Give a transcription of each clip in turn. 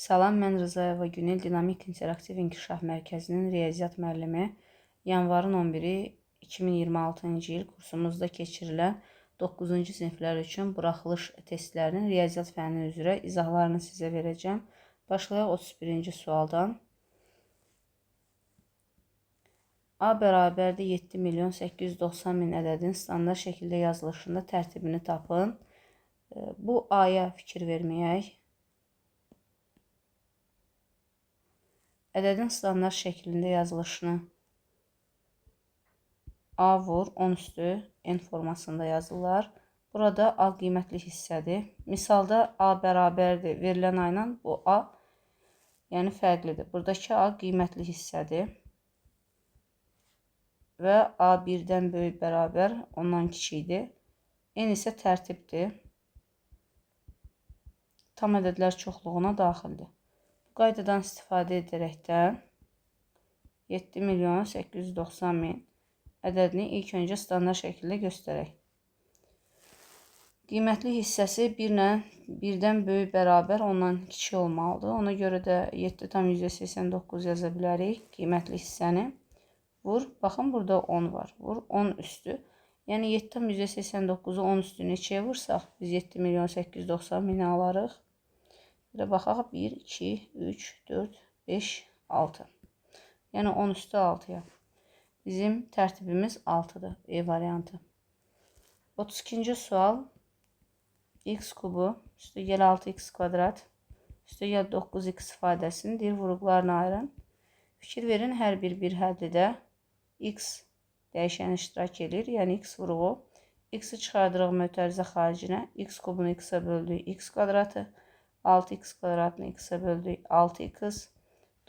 Salam, mən Rızayeva Günel Dinamik İnteraktiv İnkişaf Mərkəzinin riyaziyyat müəllimi. Yanvarın 11-i 2026-cı il kursumuzda keçirilən 9-cu siniflər üçün buraxılış testlərinin riyaziyyat fənni üzrə izahlarını sizə verəcəm. Başlayaq 31-ci sualdan. A bərabərdir 7.890.000 ədədin standart şəkildə yazılışında tərtibini tapın. Bu A-ya fikir verməyək. Ədədin standart şəklində yazılışını A vur, 10 üstü n formasında yazırlar. Burada A qiymətli hissədir. Misalda A bərabərdir verilən ayla bu A yəni fərqlidir. Buradakı A qiymətli hissədir. Və A 1-dən böyük bərabər, ondan kiçikdir. N isə tərtibdir. Tam ədədlər çoxluğuna daxildir. Bu qaydadan istifadə edərəkdən 7.890.000 ədədini ilk öncə standart şəkildə göstərək. Qiymətli hissəsi 1-dən böyük bərabər, ondan kiçik olmalıdır. Ona görə də 7,89 yaza bilərik qiymətli hissəni. Vur, baxın burada 10 var. Vur, 10 üstü. Yəni 7,89-u 10 üstü neçəyə vursaq, biz 7.890.000 alarıq. Belə baxaq, 1, 2, 3, 4, 5, 6. Yəni 10 üstü 6-ya. Bizim tərtibimiz 6-dır, E variantı. 32-ci sual. X kubu üstü gəl 6x kvadrat üstü gəl 9x ifadəsini deyir vuruqlarına ayırın. Fikir verin, hər bir həddidə x dəyişəni iştirak edir. Yəni x vuruğu. X-i çıxardırıq mötərizə xaricinə. X kubunu x-ə böldük x kvadratı. 6x kvadratını x-ə böldük 6x.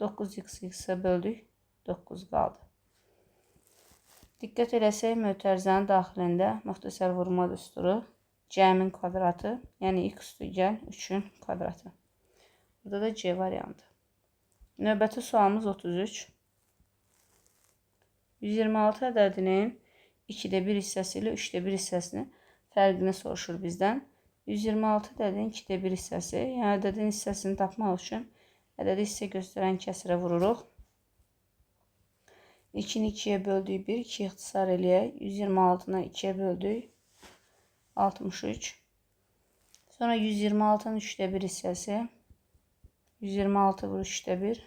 9x x-ə böldük 9 qaldı. Diqqət eləsək, mötərizənin daxilində müxtəsər vurma düsturu cəmin kvadratı, yəni x üstü gəl 3-ün kvadratı. Burada da C variantı. Növbəti sualımız 33. 126 ədədinin 2-də 1 hissəsi ilə 3-də 1 hissəsini fərqini soruşur bizdən. 126 ədədin 2-də 1 hissəsi, yəni ədədin hissəsini tapmaq üçün ədədi hissə göstərən kəsrə vururuq. 2-ni 2-yə böldük 1, 2 ixtisar eləyək. 126-nı 2-yə böldük 63. Sonra 126-nın 3-də 1 hissəsi 126 vur 3-də 1.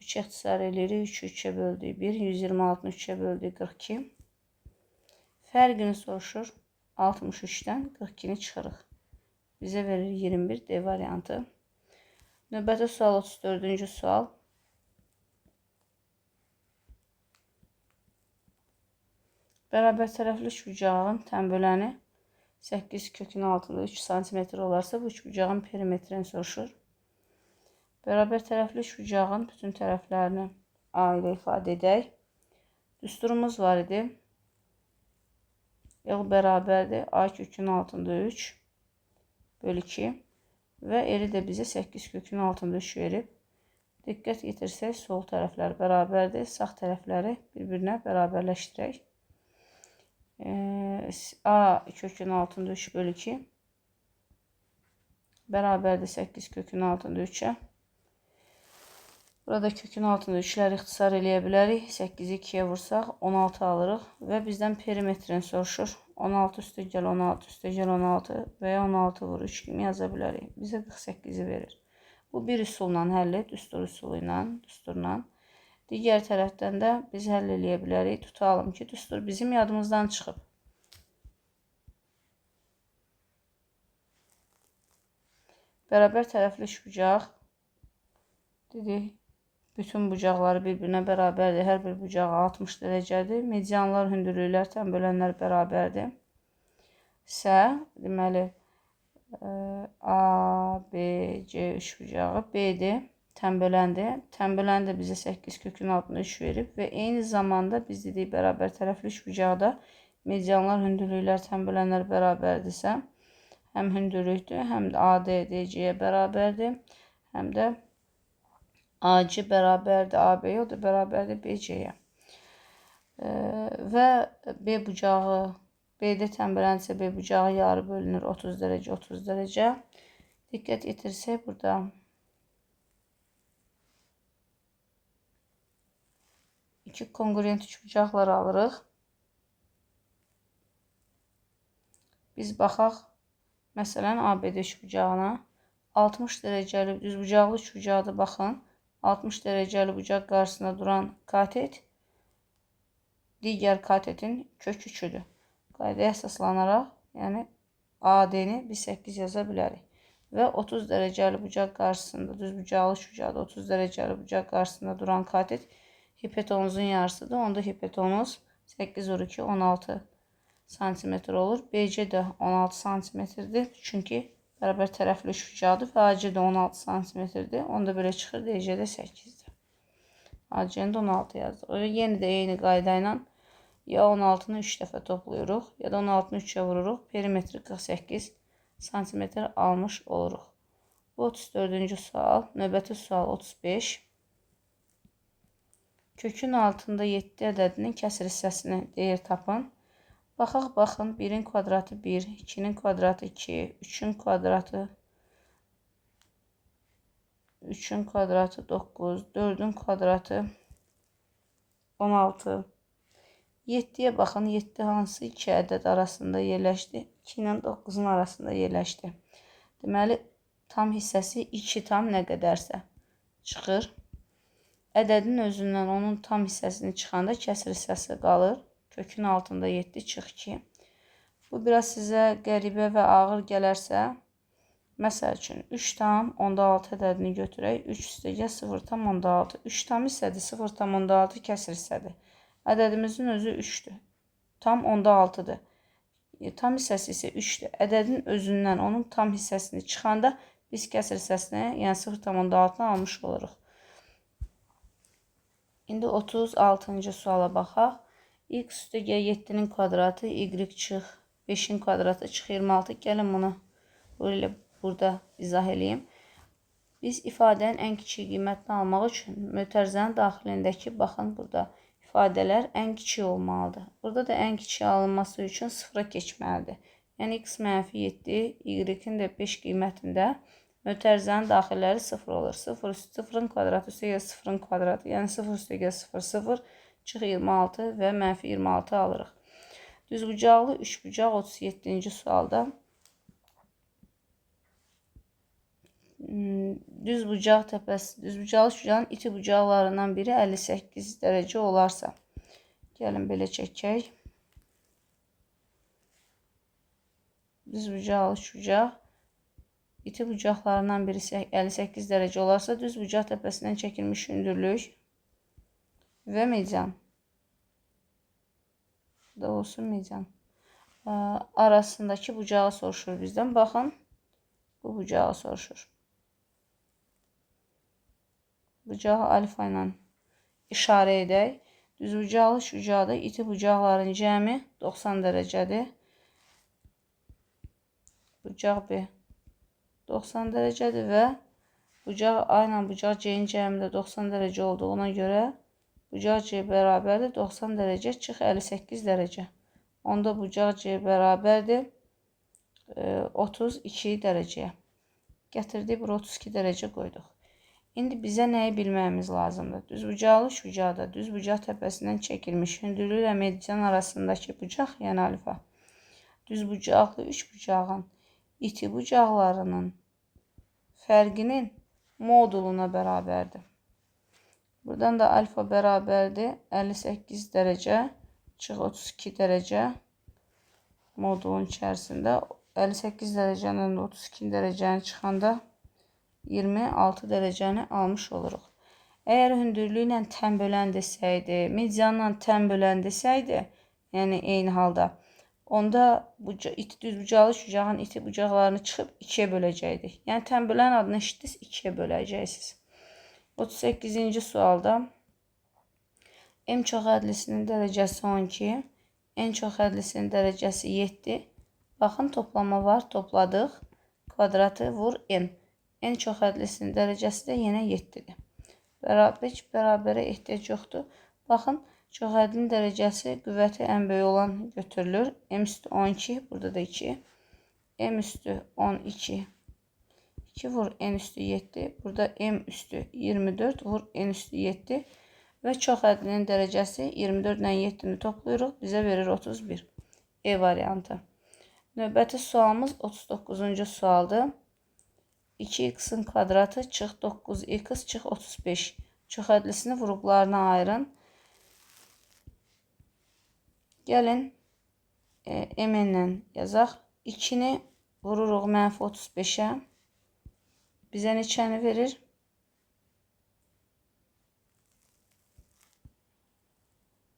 3 ixtisar eləyirik. 3-ü 3-ə böldük 1. 126-nı 3-ə böldük 42. Fərqini soruşur. 63-dən 42-ni çıxırıq. Bizə verir 21 D variantı. Növbəti sual 34-cü sual. Bərabər tərəfli üçbucağın tənböləni 8 kökün altında 3 cm olarsa bu üçbucağın perimetrini soruşur. Bərabər tərəfli üçbucağın bütün tərəflərini A ilə ifadə edək. Düsturumuz var idi. L bərabərdir. A kökün altında 3 bölü 2 və L də bizə 8 kökün altında 3 verib. Diqqət yetirsək, sol tərəflər bərabərdir. Sağ tərəfləri bir-birinə bərabərləşdirək. A kökün altında 3 bölü 2 bərabərdir 8 kökün altında 3-ə. Burada kökün altında 3-ləri ixtisar eləyə bilərik. 8-i 2-yə vursaq 16 alırıq və bizdən perimetrini soruşur. 16 üstə gəl 16 üstə gəl 16 və ya 16 vur 3 kimi yaza bilərik. Bizə 48-i verir. Bu bir üsulla həll et, düstur üsulu ilə, düsturla. Digər tərəfdən də biz həll eləyə bilərik. Tutalım ki, düstur bizim yadımızdan çıxıb. Bərabər tərəfli üçbucaq dedik. Bütün bucaqları bir-birinə bərabərdir. Hər bir bucağı 60 dərəcədir. Medianlar, hündürlüklər, tənbölənlər bərabərdir. İsə, deməli, A, B, C üçbucağı B-dir. Tənböləndir. Tənbölən də bizə 8 kökün altında 3 verib və eyni zamanda biz dedik bərabər tərəfli üçbucaqda medianlar, hündürlüklər, tənbölənlər bərabərdirsə, həm hündürlükdür, həm də AD, DC-yə bərabərdir, həm də AC bərabərdir AB-yə, o da bərabərdir BC-yə. Və B bucağı, B-də tənbələndirsə B bucağı yarı bölünür 30 dərəcə, 30 dərəcə. Diqqət yetirsək, burada İki kongruent üçbucaqlar alırıq. Biz baxaq, məsələn, ABD üçbucağına. 60 dərəcəli düzbucaqlı üçbucaqda baxın. 60 dərəcəli bucaq qarşısında duran katet digər katetin kök 3-üdür. Qaydaya əsaslanaraq, yəni AD-ni biz 8 yaza bilərik. Və 30 dərəcəli bucaq qarşısında, düzbucaqlı üçbucaqda 30 dərəcəli bucaq qarşısında duran katet hipotenuzun yarısıdır. Onda hipotenuz 8 vur 2, 16 santimetr olur. BC də 16 santimetrdir. Çünki bərabər tərəfli üçbucaqdır və AC də 16 santimetrdir. Onda belə çıxır, DC də 8-dir. AC-ni də 16 yazdıq. Yenə də eyni qayda ilə ya 16-nı 3 dəfə toplayırıq, ya da 16-nı 3-ə vururuq. Perimetri 48 santimetr almış oluruq. Bu 34-cü sual. Növbəti sual 35. Kökün altında 7 ədədinin kəsir hissəsini deyir tapın. Baxaq, baxın. 1-in kvadratı 1, 2-nin kvadratı 2, 3-ün kvadratı 9, 4-ün kvadratı 16. 7-yə baxın. 7 hansı 2 ədəd arasında yerləşdi? 2 ilə 9-un arasında yerləşdi. Deməli, tam hissəsi 2 tam nə qədərsə çıxır. Ədədin özündən onun tam hissəsini çıxanda kəsir hissəsi qalır. Kökün altında 7 çıx 2. Bu biraz sizə qəribə və ağır gələrsə, məsəl üçün 3 tam onda 6 ədədini götürək. 3 üstəgə 0 tam onda 6. 3 tam hissədir, 0 tam onda 6 kəsir hissədir. Ədədimizin özü 3-dür. Tam onda 6-dır. Tam hissəsi isə 3-dür. Ədədin özündən onun tam hissəsini çıxanda biz kəsir hissəsini, yəni 0 tam onda 6-nı almış oluruq. İndi 36-cı suala baxaq. X üstəgə 7-nin kvadratı, y çıx 5-in kvadratı çıx 26. Gəlin bunu burada izah edeyim. Biz ifadənin ən kiçik qiymətini almaq üçün mötərizənin daxilindəki, baxın burada ifadələr ən kiçik olmalıdır. Burada da ən kiçik alınması üçün sıfıra keçməlidir. Yəni x mənfi 7, y-in də 5 qiymətində mötərizənin daxilləri 0 olur. 0-ın kvadratı üstəgə 0-ın kvadratı, yəni 0 üstəgə 0, 0, çıx 26 və mənfi 26 alırıq. Düzbucaqlı üçbucaq 37-ci sualda düzbucaqlı üçbucağın iti bucaqlarından biri 58 dərəcə olarsa, gəlin belə çəkək. Düzbucaqlı üçbucaq iti bucaqlarından birisi 58 dərəcə olarsa, düzbucaq təpəsindən çəkilmiş hündürlük və median da olsun median arasındakı bucağı soruşur bizdən. Baxın, bu bucağı soruşur. Bucağı alfa ilə işarə edək. Düzbucaqlı üçbucaqda iti bucaqların cəmi 90 dərəcədir. Bucaq B 90 dərəcədir və bucaq A ilə bucaq C-in cəmi də 90 dərəcə olduğuna görə bucaq C bərabərdir 90 dərəcə çıx 58 dərəcə. Onda bucaq C bərabərdir 32 dərəcəyə. Gətirdik, bura 32 dərəcə qoyduq. İndi bizə nəyi bilməyimiz lazımdır? Düzbucaqlı üçbucaqda düzbucaq təpəsindən çəkilmiş hündürlük ilə median arasındakı bucaq, yəni alfa, düzbucaqlı üçbucağın iti bucaqlarının fərqinin moduluna bərabərdir. Buradan da alfa bərabərdir 58 dərəcə çıx 32 dərəcə modulun içərisində 58 dərəcənin 32 dərəcəni çıxanda 26 dərəcəni almış oluruq. Əgər hündürlüklə tən bölən desəydi, medianla tən bölən desəydi, yəni eyni halda, onda düzbucaqlı üçbucağın iti bucaqlarını çıxıb 2-yə böləcəkdik. Yəni tən bölən adını eşitdiniz, 2-yə böləcəksiniz. 38-ci sualda M çox hədlisinin dərəcəsi 12, N çox hədlisinin dərəcəsi 7. Baxın, toplama var, topladıq. Kvadratı vur N. N çox hədlisinin dərəcəsi də yenə 7-dir. Bərabərə ehtiyac yoxdur. Baxın, çox hədlinin dərəcəsi qüvvəti ən böyük olan götürülür. M üstü 12, burada da 2. M üstü 12. 2 vur N üstü 7. Burada M üstü 24 vur N üstü 7. və çox hədlinin dərəcəsi 24 ilə 7-ni toplayırıq. Bizə verir 31. E variantı. Növbəti sualımız 39-cu sualdır. 2x-in kvadratı çıx 9x çıx 35. Çox hədlisini vurğularına ayırın. Gəlin m-lə yazaq. 2-ni vururuq -35-ə. Bizə neçəni verir?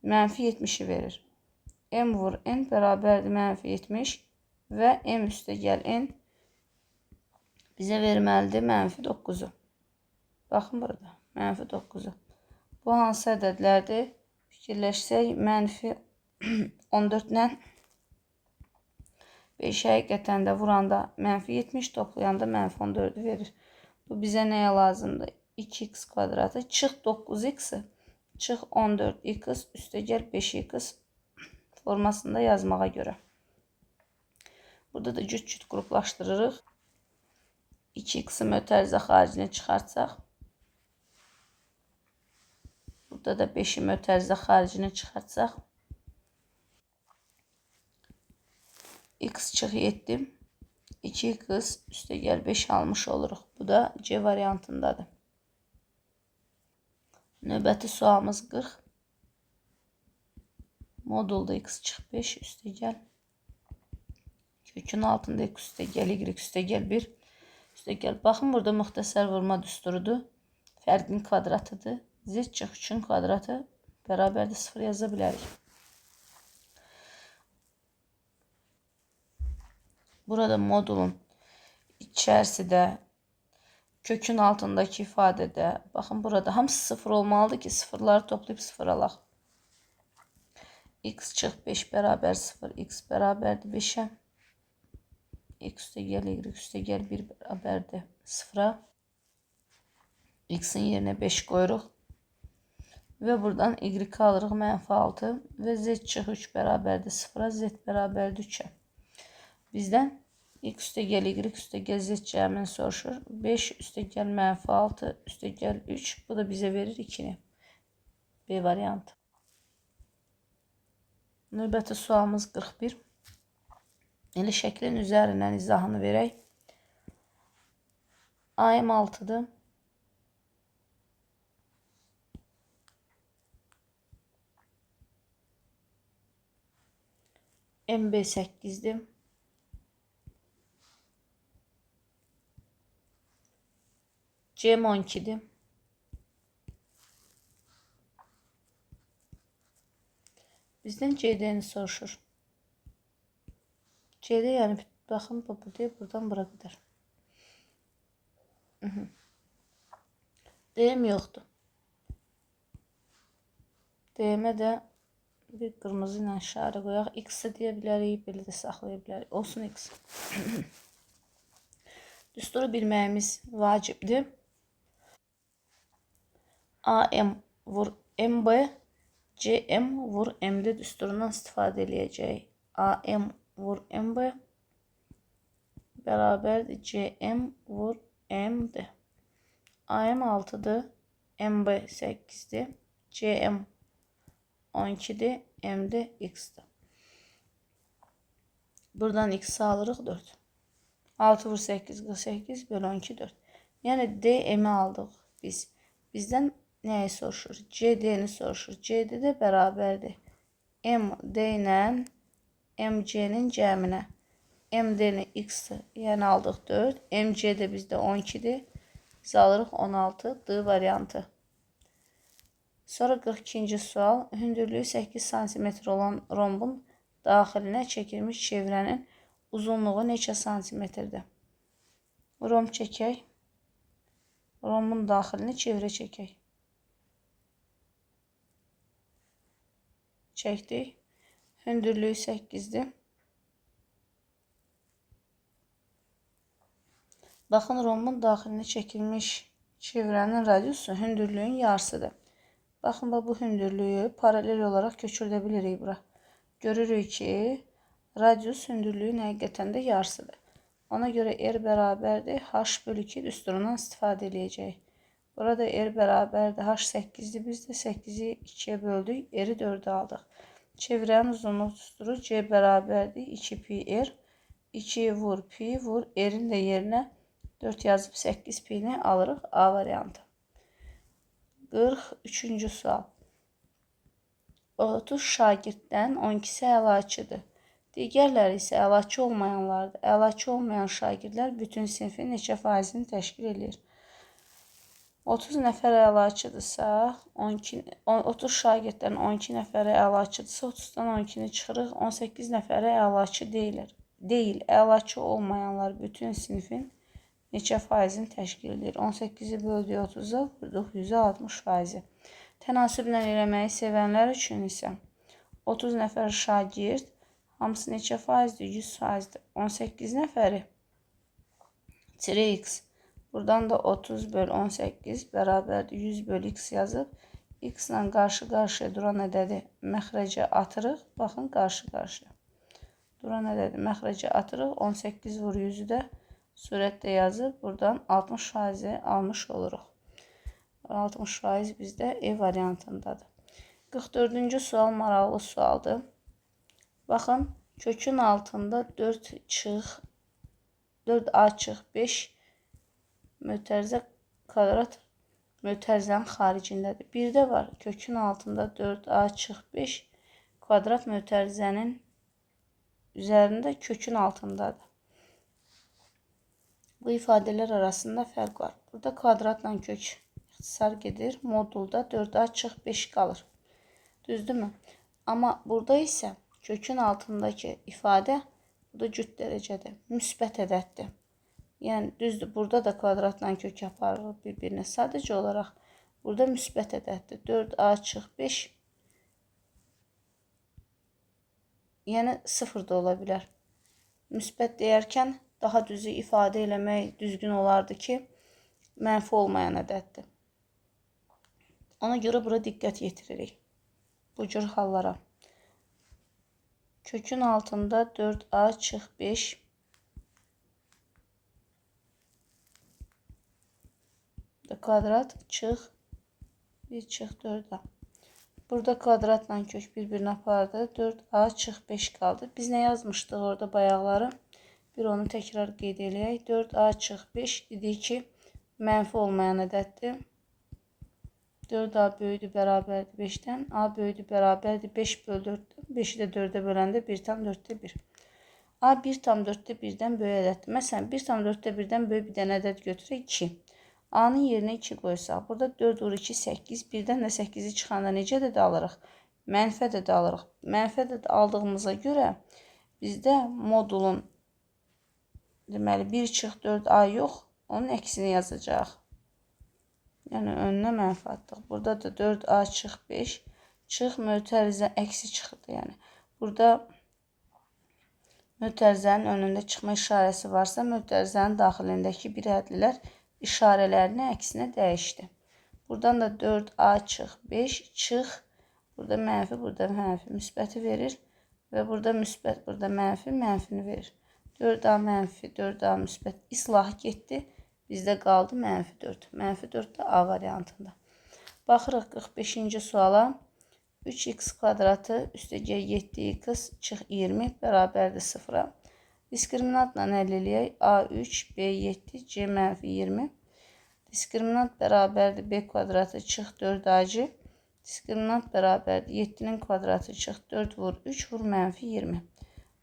-70-i verir. M vur n bərabərdir -70 və m üstə gəl n bizə verməlidir -9-u. Baxın burada, -9-u. Bu hansı ədədlərdir? Fikirləşsək, -14 ilə 5 həqiqətən də vuranda -70, toplayanda -14-ü verir. Bu bizə nəyə lazımdır? 2x kvadratı çıx 9x-i çıx 14x üstə gəl 5x formasında yazmağa görə. Burada da cüt-cüt qruplaşdırırıq. 2x-i mötərizə xaricinə çıxartsaq. Burada da 5-i mötərizə xaricinə çıxartsaq. X çıx 7. 2x üstə gəl 5 almış oluruq. Bu da C variantındadır. Növbəti sualımız 40. Modulda x çıx 5 üstə gəl. Kökün altında x üstə gəl, y üstə gəl 1. Üstə gəl. Baxın, burada müxtəsər vurma düsturudur. Fərqin kvadratıdır. Z çıx 3-ün kvadratı bərabərdir 0 yaza bilərik. Burada modulun içərisidə, kökün altındakı ifadədə, baxın burada hamısı 0 olmalıdır ki, sıfırları toplayıb 0 alaq. X çıx 5 bərabər 0, x bərabərdir 5-ə. X üstə gəl, y üstə gəl 1 bərabərdir 0-a. X-in yerinə 5 qoyuruq. Və buradan y alırıq -6 və z çıx 3 bərabərdir 0-a, z bərabərdir 3-ə. Bizdən x üstə gəl, y üstə gəl z cəmini soruşur. 5 üstə gəl -6 üstə gəl 3. Bu da bizə verir 2-ni. B variantı. Növbəti sualımız 41. Elə şəklin üzərindən izahını verək. AM 6-dır. MB 8-dir. CM 12-dir. Bizdən CD-ni soruşur. CD yəni baxın bu deyir, buradan bura qədər. DM yoxdur. DM-ə də bir qırmızı ilə işarə qoyaq. X-i deyə bilərik, belə də saxlaya bilərik. Olsun X. Düsturu bilməyimiz vacibdir. AM vur MB, CM vur MD düsturundan istifadə edəcəyik. AM vur MB bərabərdir CM vur MD. AM 6-dır, MB 8-dir, CM 12-dir, MD X-dir. Buradan X alırıq 4. 6 vur 8, 48 bölü 12, 4. Yəni DM-i aldıq biz. Bizdən nəyi soruşur? CD-ni soruşur. CD də bərabərdir MD ilə MC-nin cəminə. MD-ni X-dir, yəni aldıq 4. MC də bizdə 12-dir. Biz alırıq 16, D variantı. Sonra 42-ci sual. Hündürlüyü 8 cm olan rombun daxilinə çəkilmiş çevrənin uzunluğu neçə santimetrdir? Romb çəkək. Rombun daxilini çevrə çəkək. Çəkdik. Hündürlüyü 8-dir. Baxın, rombun daxilinə çəkilmiş çevrənin radiusu hündürlüyün yarısıdır. Baxın, bu hündürlüyü paralel olaraq köçürdə bilirik bura. Görürük ki, radius hündürlüyün həqiqətən də yarısıdır. Ona görə R bərabərdir H bölü 2 düsturundan istifadə edəcəyik. Burada r bərabərdir. H8'dir. Biz də 8'i 2'ye böldük. R'i 4'e aldıq. Çevirənin uzunluq tutdurur. C bərabərdir. 2 pi r. 2 vur pi vur. R'in də yerinə 4 yazıb 8 pi'ni alırıq. A variantı. 43-cü sual. 30 şagirddən 12'si əlaçıdır. Digərləri isə əlaçı olmayanlardır. Əlaçı olmayan şagirdlər bütün sinfin neçə faizini təşkil edir? 30 nəfər əlaçıdırsa, 30 şagirddən 12 nəfəri əlaçıdırsa, 30-dan 12'ni çıxırıq, 18 nəfəri əlaçı deyil. Əlaçı olmayanlar bütün sinfin neçə faizini təşkil edir? 18'i böldük 30'a, vurduq 160 faizi. Tənasüblə eləməyi sevənlər üçün isə 30 nəfər şagird, hamısı neçə faizdir? 100 faizdir. 18 nəfəri x. Buradan da 30 böl 18 bərabərdir 100 böl x yazıb. X ilə qarşı-qarşıya duran ədədi məxrəcə atırıq. Baxın, qarşı-qarşıya. Duran ədədi məxrəcə atırıq. 18 vur 100'ü də surətdə yazıb. Buradan 60 faizi almış oluruq. 60 faiz bizdə E variantındadır. 44-cü sual maraqlı sualdır. Baxın, kökün altında 4a çıx 5 mötərizə kvadrat mötərizənin xaricindədir. Bir də var, kökün altında 4a çıx 5 kvadrat mötərizənin üzərində kökün altındadır. Bu ifadələr arasında fərq var. Burada kvadratla kök ixtisar gedir. Modulda 4a çıx 5 qalır. Düzdürmü? Amma burada isə kökün altındakı ifadə burada cüt dərəcədir. Müsbət ədəddir. Yəni düzdür, burada da kvadratla kök aparır bir-birinə. Sadəcə olaraq burada müsbət ədəddir. 4a çıx 5 yəni 0 da ola bilər. Müsbət deyərkən daha düzü ifadə eləmək düzgün olardı ki, mənfi olmayan ədəddir. Ona görə bura diqqət yetiririk. Bu cür hallara. Kökün altında 4a çıx 5 kvadrat çıx 1 çıx 4a. Burada kvadratla kök bir-birini apardı. 4a çıx 5 qaldı. Biz nə yazmışdıq orada bayaqları? Bir onu təkrar qeyd eləyək. 4a çıx 5 dedik ki, mənfi olmayan ədəddir. 4a böyüdür bərabərdir 5'dən. A böyüdür bərabərdir 5 böl 4'dən. 5'i də 4'ə böləndə 1/4'də 1. A 1/4'də 1'dən böyük ədəddir. Məsələn, 1/4'də 1'dən böyük bir dənə ədəd götürək 2. A'nın yerinə 2 qoysaq, burada 4 vur 2 8. 1'dən də 8'i çıxanda necə ədəd alırıq? Mənfi ədəd alırıq. Mənfi ədəd aldığımıza görə bizdə modulun deməli 1 çıx 4a yox, onun əksini yazacağıq. Yəni önünə mənfi atdıq. Burada da 4a çıx 5 çıx mötərizə əksi çıxırdı. Yəni burada mötərizənin önündə çıxma işarəsi varsa, mötərizənin daxilindəki bir ədlilər işarələrini əksinə dəyişdi. Buradan da 4a çıx 5 çıx, burada mənfi, burada mənfi, müsbəti verir və burada müsbət, burada mənfi, mənfini verir. 4a mənfi, 4a müsbət islahı getdi. Bizdə qaldı mənfi 4. Mənfi 4 də A variantında. Baxırıq 45-ci suala. 3x kvadratı üstəgəl 7x çıx 20 bərabərdir 0-a. Diskriminantla həll eləyək. A3, B7, C mənfi 20. Diskriminant bərabərdir B kvadratı çıx 4ac. Diskriminant bərabərdir 7'nin kvadratı çıx 4 vur 3 vur mənfi 20.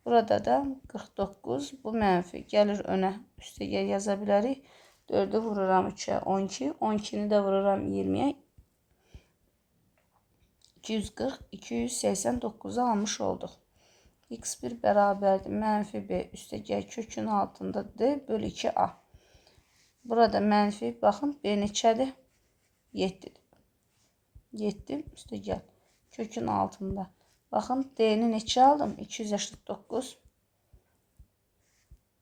Burada da 49 bu mənfi gəlir önə üstəgəl yaza bilərik. 4'ü vururam 3'ə 12. 12'ni də vururam 20'yə. 240, 289'u almış olduq. X1 bərabərdir mənfi B üstəgəl kökün altında D bölü 2A. Burada mənfi, baxın, B neçədir? 7'dir. 7 üstəgəl kökün altında. Baxın, D'ni neçə aldım? 289.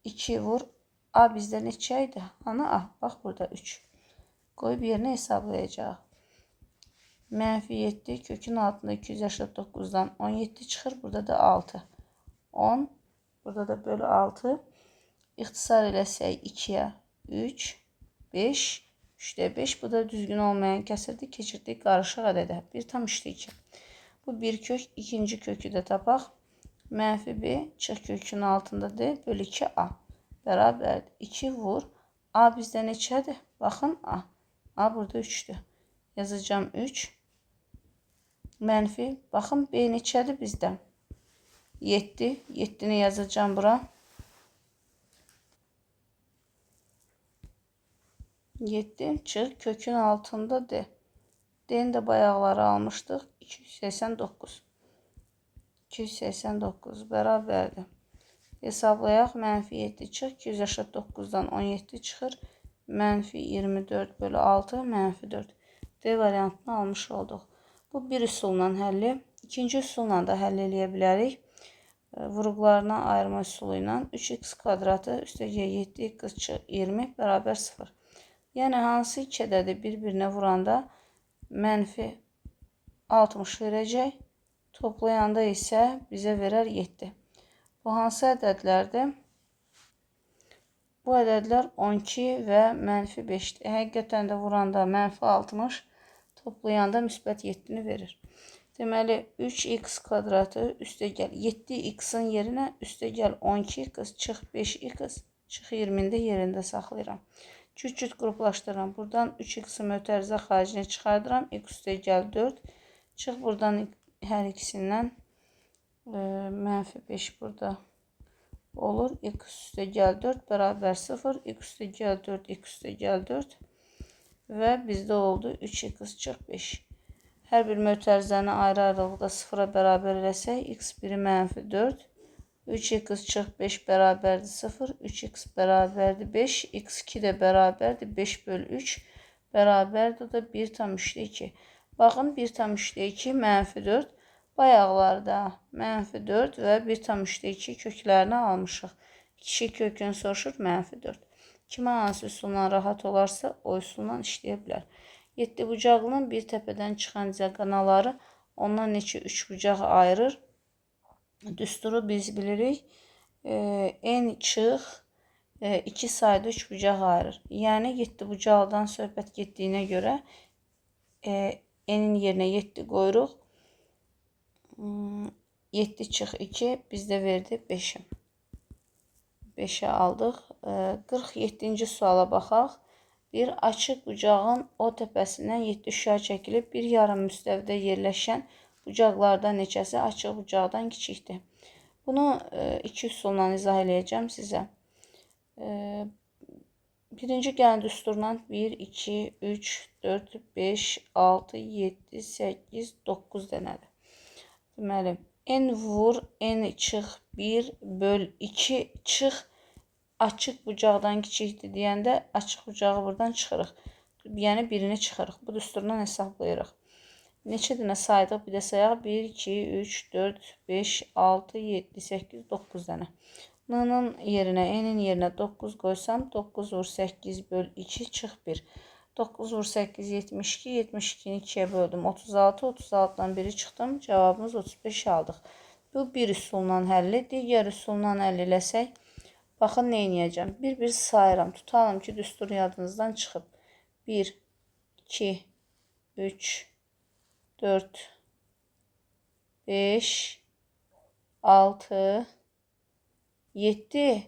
2 vur. A bizdə neçə idi? Ana A. Bax, burada 3. Qoyub yerinə hesablayacaq. Mənfi 7 kökün altında 289'dan 17 çıxır. Burada da 6. 10. Burada da bölü 6. İxtisar eləsək 2'yə 3, 5, 3'də 5. Bu da düzgün olmayan kəsirdir. Keçirdik qarışıq ədədə. 1 tam 3'də 2. Bu bir kök. İkinci kökü də tapaq. Mənfi b çıx kökün altındadır. Bölü 2a. Bərabərdir. 2 vur. A bizdə neçədir? Baxın a. A burada 3'dür. Yazacağım 3. Mənfi. Baxın b neçədir bizdə? 7. 7'ni yazacağım bura. 7 çıx kökün altındadır. D'ni də bayaqları almışdıq. 289. 289 bərabərdir. Hesablayaq. Mənfi 7 çıx. 269'dan 17 çıxır. Mənfi 24 bölü 6 mənfi 4. D variantını almış olduq. Bu bir üsulla həlli. İkinci üsulla da həll eləyə bilərik. Vuruqlarına ayırma üsulu ilə 3x kvadratı üstəgə 7x çıx 20 bərabər 0. Yəni hansı iki ədədi bir-birinə vuranda mənfi 60 verəcək. Toplayanda isə bizə verər 7. Bu hansı ədədlərdir? Bu ədədlər 12 və mənfi 5'dir. Həqiqətən də vuranda mənfi 60, toplayanda müsbət 7'ni verir. Deməli 3x kvadratı üstəgəl 7x'in yerinə üstəgəl 12x çıx 5x çıx 20'ni də yerində saxlayıram. Cüt-cüt qruplaşdırıram. Buradan 3x'i mötərizə xaricinə çıxardıram. X üstəgəl 4. Çıx buradan hər ikisindən mənfi 5 burada olur. X üstəgəl 4 bərabər 0. X üstəgəl 4, x üstəgəl 4 və bizdə oldu 3x çıx 5. Hər bir mötərizəni ayrı-ayrılıqda 0'a bərabər eləsək, x1 mənfi 4, 3x çıx 5 bərabərdir 0, 3x bərabərdir 5, x2 də bərabərdir 5 bölü 3 bərabərdir, o da 1 tam 3'də 2. Baxın 1 tam 3'də 2 mənfi 4. Bayaqlarda mənfi 4 və 1 tam 3'də 2 köklərini almışıq. İki kökünü soruşur mənfi 4. Kimə hansı üsulla rahat olarsa o üsulla işləyə bilər. 7 bucaqlının bir təpədən çıxan diaqonaları ondan neçə 3 bucaq ayırır. Düsturu biz bilirik. N çıx 2 sayda 3 bucaq ayırır. Yəni 7 bucaqdan söhbət getdiyinə görə N'in yerinə 7 qoyuruq. 7 çıx 2 bizdə verdi 5'i. 5'i aldıq. 47-ci suala baxaq. Bir açıq bucağın o təpəsindən 7 şüa çəkilib bir yarım müstəvidə yerləşən bucaqlardan neçəsi açıq bucaqdan kiçikdir. Bunu iki üsulla izah eləyəcəm sizə. Birinci gəlin düsturla 1, 2, 3, 4, 5, 6, 7, 8, 9 dənədir. Deməli, n vur, n çıx 1 böl 2 çıx açıq bucaqdan kiçikdir deyəndə açıq bucağı buradan çıxırıq. Yəni birini çıxırıq. Bu düsturdan hesablayırıq. Neçə dənə saydıq? Bir də sayaq. 1, 2, 3, 4, 5, 6, 7, 8, 9 dənə. N-nin yerinə, n-in yerinə 9 qoysam 9 vur 8 böl 2 çıx 1. 9 vur 8, 72, 72'ni 2'ye böldüm. 36, 36'dan 1'i çıxdım. Cavabımız 35 aldıq. Bu bir üsulla həlli. Digər üsulla həll eləsək, baxın, nə edəcəm? Bir-bir sayıram. Tutalım ki, düstur yadınızdan çıxıb. 1, 2, 3, 4, 5, 6, 7.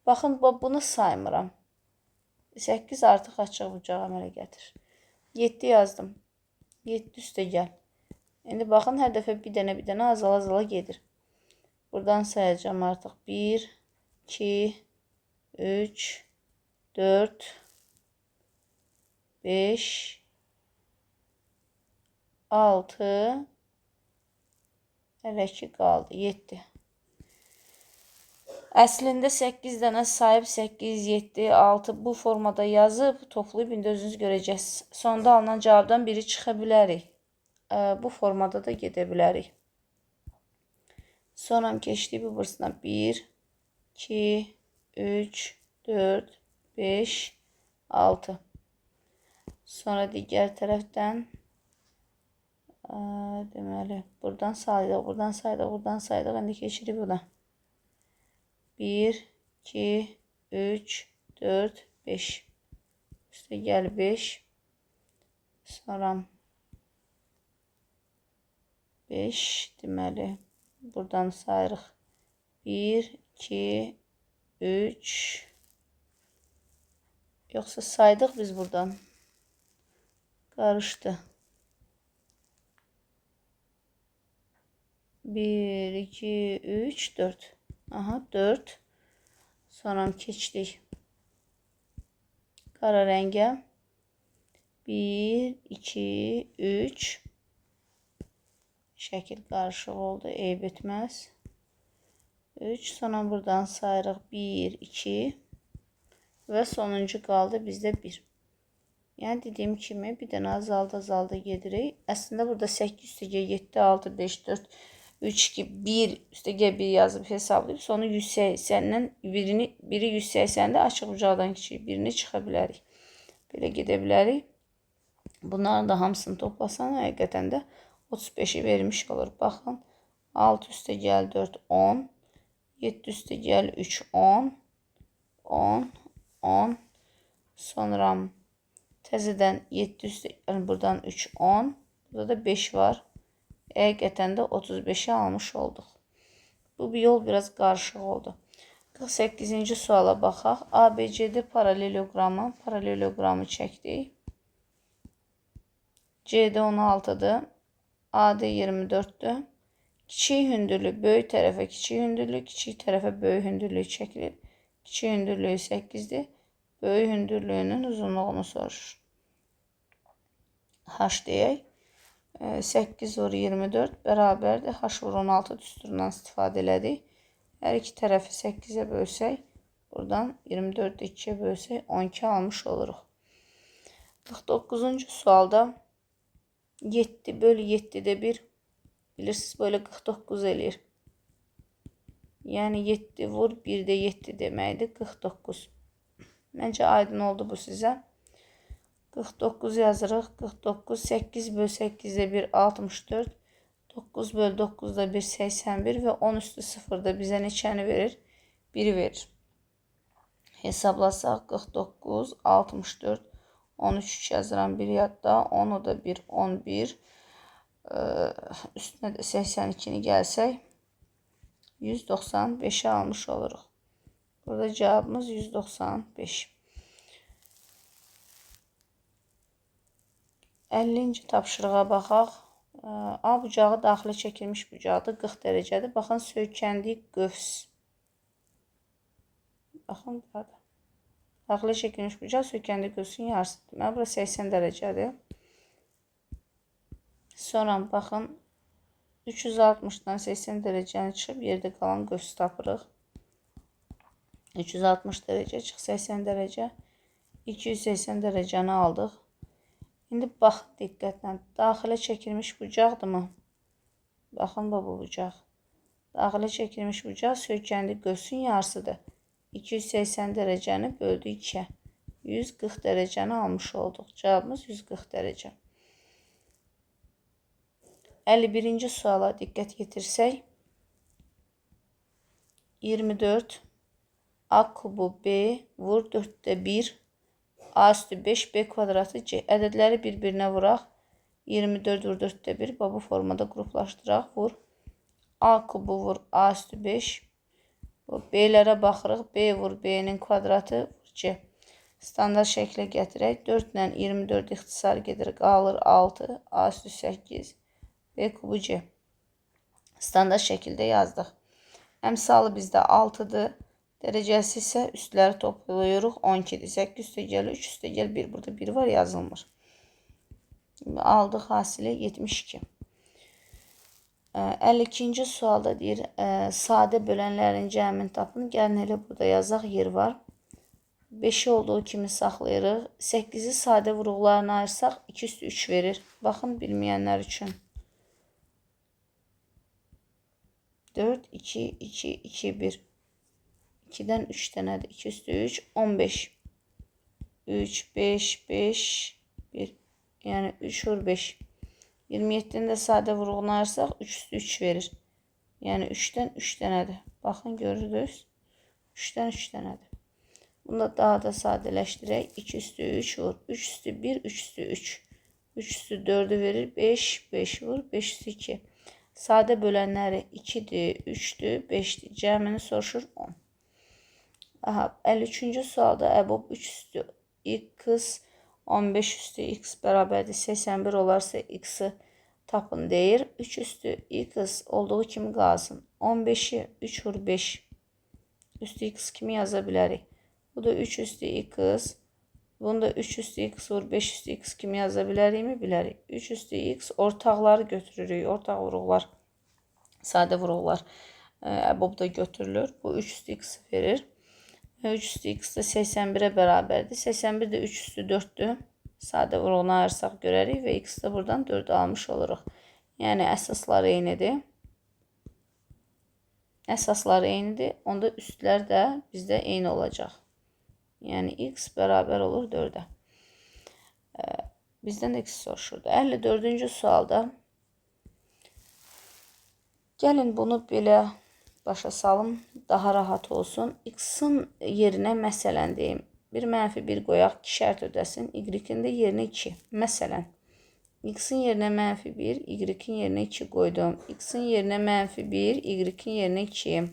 Baxın, bunu saymıram. 8 artıq açıq bucağı əmələ gətir. 7 yazdım. 7 üstə gəl. İndi baxın, hər dəfə bir dənə azala gedir. Buradan sayacağım artıq. 1, 2, 3, 4, 5, 6, hələ ki qaldı 7. Əslində 8 dənə sayıb 8, 7, 6 bu formada yazıb toplayıb indi özünüz görəcəksiniz. Sonda alınan cavabdan biri çıxa bilərik. Bu formada da gedə bilərik. Sonra keçdik bu bursuna 1, 2, 3, 4, 5, 6. Sonra digər tərəfdən deməli buradan saydıq, buradan saydıq, buradan saydıq. İndi keçirik buna. 1, 2, 3, 4, 5. üstə gəl 5. Sonra 5 deməli. Buradan sayırıq. 1, 2, 3. Yoxsa saydıq biz buradan. Qarışdı. 1, 2, 3, 4. Aha 4. Sonra keçdik. Qara rəngə. 1, 2, 3. Şəkil qarışıq oldu. Eyb etməz. 3. Sonra buradan sayırıq. 1, 2. Və sonuncu qaldı bizdə 1. Yəni dediyim kimi bir dənə azalda gedirik. Əslində burada 8 üstəgə 7, 6, 5, 4, 3, 2, 1 üstəgə 1 yazıb hesablayıb. Sonra 180-dən biri 180-də açıq bucaqdan kiçik birini çıxa bilərik. Belə gedə bilərik. Bunların da hamısını toplasan həqiqətən də 35'i vermiş olur. Baxın. 6 üstə gəl 4, 10. 7 üstə gəl 3, 10. 10, 10. Sonra təzədən 7 üstə, yəni buradan 3, 10. Burada da 5 var. Həqiqətən də 35'i almış olduq. Bu bir yol biraz qarışıq oldu. 48-ci suala baxaq. ABCD paralelogramı çəkdik. CD 16'dır. AD 24'dür. Kiçik hündürlük böyük tərəfə kiçik hündürlük, kiçik tərəfə böyük hündürlük çəkilir. Kiçik hündürlüyü 8'dir. Böyük hündürlüyünün uzunluğunu soruşur. H deyək. 8 vur 24 bərabərdir. H vur 16 düsturundan istifadə elədik. Hər iki tərəfi 8'ə bölsək, buradan 24'ü 2'yə bölsək 12 almış oluruq. 49-cu sualda 7 bölü 7'də 1. Bilirsiniz böyle 49 eləyir. Yəni 7 vur 1'də 7 deməkdir. 49. Məncə aydın oldu bu sizə. 49 yazırıq. 49, 8 bölü 8'də 1, 64. 9 bölü 9'da 1, 81 ve 10 üstü 0'da bizə neçəni verir? 1 verir. Hesablasaq 49, 64, 13 yazıram bir yadda. 10 o da 1, 11. Üstüne de 82'ni gəlsək 195'i almış oluruq. Burada cevabımız 195. 50-ci tapşırığa baxaq. A bucağı daxilə çəkilmiş bucaqdır. 40 dərəcədir. Baxın, söykəndiyi qövs. Baxın, burada. Daxilə çəkilmiş bucaq söykəndiyi qövsün yarısıdır. Deməli, bura 80 dərəcədir. Sonra baxın, 360'dan 80 dərəcəni çıxıb yerdə qalan qövsü tapırıq. 360 dərəcə çıx 80 dərəcə. 280 dərəcəni aldıq. İndi baxın diqqətlə. Daxilə çəkilmiş bucaqdırmı? Baxın bu bucaq. Daxilə çəkilmiş bucaq söykəndiyi qövsün yarısıdır. 280 dərəcəni böldü 2'yə. 140 dərəcəni almış olduq. Cavabımız 140 dərəcə. 51-ci suala diqqət yetirsək. 24 A kubu B vur 4'də 1. A üstü 5 B kvadratı C. Ədədləri bir-birinə vuraq. 24 vur 4'də 1. Bu formada qruplaşdıraq. Vur. A kubu vur A üstü 5. B'lərə baxırıq. B vur B'nin kvadratı vur C. Standart şəklə gətirək. 4 ilə 24 ixtisar gedir. Qalır 6. A üstü 8. B kubu C. Standart şəkildə yazdıq. Əmsalı bizdə 6'dır. Dərəcəsi isə üstləri toplayırıq 12'dir. 8 üstə gəl 3 üstə gəl 1. Burada 1 var, yazılmır. Aldıq hasili 72. 52-ci sualda deyir, sadə bölənlərin cəmini tapın. Gəlin elə burada yazaq, yer var. 5'i olduğu kimi saxlayırıq. 8'i sadə vuruqlarına ayırsaq 2 üstü 3 verir. Baxın, bilməyənlər üçün. 4, 2, 2, 2, 1. 2'den 3 dənədir. 2 üstü 3, 15. 3, 5, 5, 1. Yəni 3 vur 5. 27'nin də sadə vuruğunu ayırsaq 3 üstü 3 verir. Yəni 3'dən 3 dənədir. Baxın, görürsünüz. 3'dən 3 dənədir. Bunu da daha da sadələşdirək. 2 üstü 3 vur. 3 üstü 1, 3 üstü 3. 3 üstü 4'ü verir. 5, 5 vur. 5 üstü 2. Sadə bölənləri 2'dir, 3'dür, 5'dir. Cəmini soruşur 10. Aha, 53-cü sualda əbob 3 üstü x, 15 üstü x bərabərdir 81 olarsa x'i tapın deyir. 3 üstü x olduğu kimi qalsın. 15'i 3 vur 5 üstü x kimi yaza bilərik. Bu da 3 üstü x. Bunu da 3 üstü x vur 5 üstü x kimi yaza bilərikmi? Bilərik. 3 üstü x ortaqları götürürük. Ortaq vuruqlar, sadə vuruqlar əbobda götürülür. Bu 3 üstü x verir. 3 üstü x də 81'e bərabərdir. 81 də 3 üstü 4'dür. Sadə vuruğunu ayırsaq görərik və x də buradan 4 almış oluruq. Yəni əsaslar eynidir. Əsaslar eynidir. Onda üstlər də bizdə eyni olacaq. Yəni x bərabər olur 4'ə. Bizdən x soruşurdu. 54-cü sualda gəlin bunu belə başa salım, daha rahat olsun. X'in yerinə məsələn deyim. Bir mənfi 1 qoyaq ki, şərt ödəsin. Y-in də yerinə 2. Məsələn, x'in yerinə mənfi 1, y-in yerinə 2 qoydum. X'in yerinə mənfi 1, y-in yerinə 2.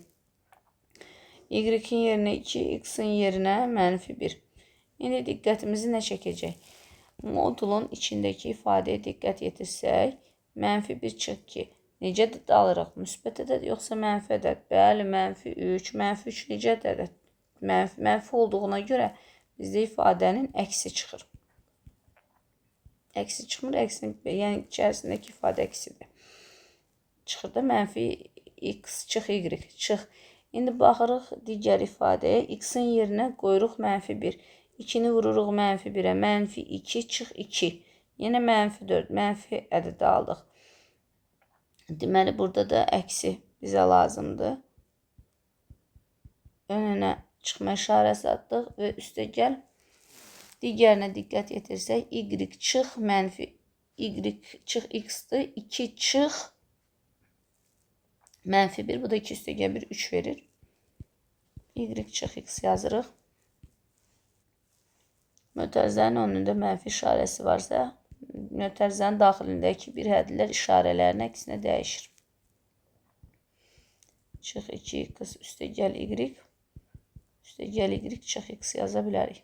Y-in yerinə 2, x'in yerinə mənfi 1. İndi diqqətimizi nə çəkəcək? Modulun içindəki ifadəyə diqqət yetirsək, mənfi 1 çıx 2. Necə alırıq? Müsbət ədəd yoxsa mənfi ədəd? Bəli, mənfi 3. Mənfi 3 necə ədəd? Mənfi olduğuna görə bizdə ifadənin əksi çıxır. Əksi çıxmır, yəni içərisindəki ifadə əksidir. Çıxır da mənfi x çıx y çıx. İndi baxırıq digər ifadəyə. X'in yerinə qoyuruq mənfi 1. 2'ni vururuq mənfi 1'ə. Mənfi 2 çıx 2. Yenə mənfi 4. Mənfi ədədi aldıq. Deməli, burada da əksi bizə lazımdır. Önünə çıxma işarəsi atdıq və üstə gəl. Digərinə diqqət yetirsək, y çıx mənfi y çıx x-dir. 2 çıx mənfi 1. Bu da 2 üstə gəl 1, 3 verir. Y çıx x yazırıq. Mötərizənin önündə mənfi işarəsi varsa, mötərizənin daxilindəki bir hədlər işarələrin əksinə dəyişir. Çıx 2x üstə gəl y, üstə gəl y çıx x yaza bilərik.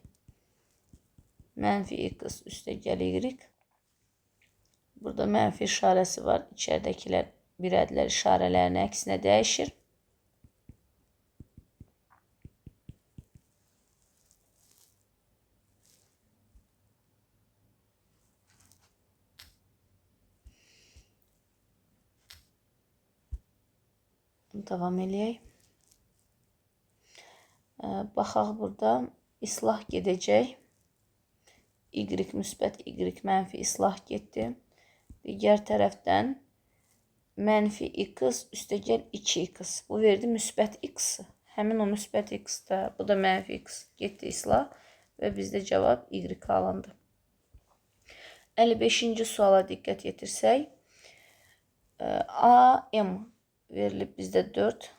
Mənfi x üstə gəl y. Burada mənfi işarəsi var. İçəridəkilər bir hədlər işarələrin əksinə dəyişir. Davam eləyək. Baxaq burada islah gedəcək. Y müsbət y mənfi islah getdi. Digər tərəfdən mənfi x üstə gəl 2x. Bu verdi müsbət x. Həmin o müsbət x-də bu da mənfi x getdi islah və bizdə cavab y alındı. 55-ci suala diqqət yetirsək. AM verilib bizdə 4.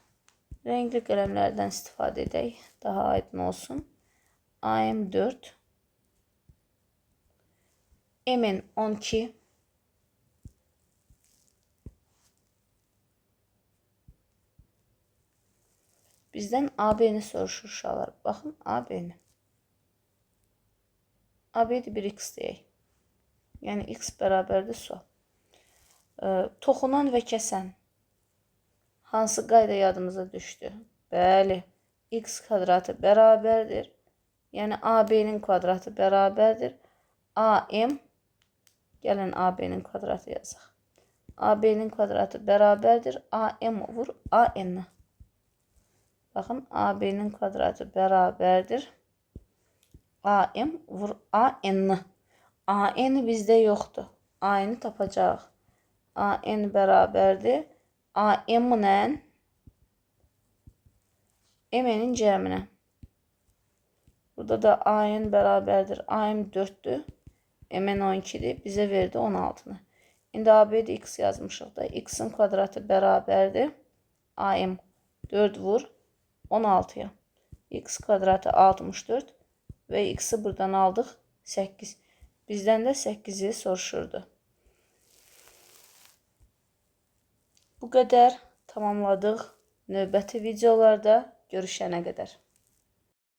Rəngli qələmlərdən istifadə edək. Daha aydın olsun. AM 4. M'in 12. Bizdən AB'ni soruşur uşaqlar. Baxın AB'ni. AB'dir 1x deyək. Yəni x bərabərdir sual. Toxunan və kəsən. Hansı qayda yadımıza düşdü? Bəli, x kvadratı bərabərdir. Yəni AB-nin kvadratı bərabərdir. AM, gəlin AB-nin kvadratı yazaq. AB-nin kvadratı bərabərdir. AM vur AN. Baxın, AB-nin kvadratı bərabərdir. AM vur AN. AN bizdə yoxdur. AN-i tapacaq. AN bərabərdir. AM-lə M-nin cəminə. Burada da AN bərabərdir. AM 4'dür. M-in 12'dir. Bizə verdi 16'nı. İndi AB'də x yazmışıq da. X'in kvadratı bərabərdir. AM 4 vur 16'ya. X kvadratı 64 və X-i buradan aldıq 8. Bizdən də 8-i soruşurdu. Bu qədər tamamladıq. Növbəti videolarda görüşənə qədər.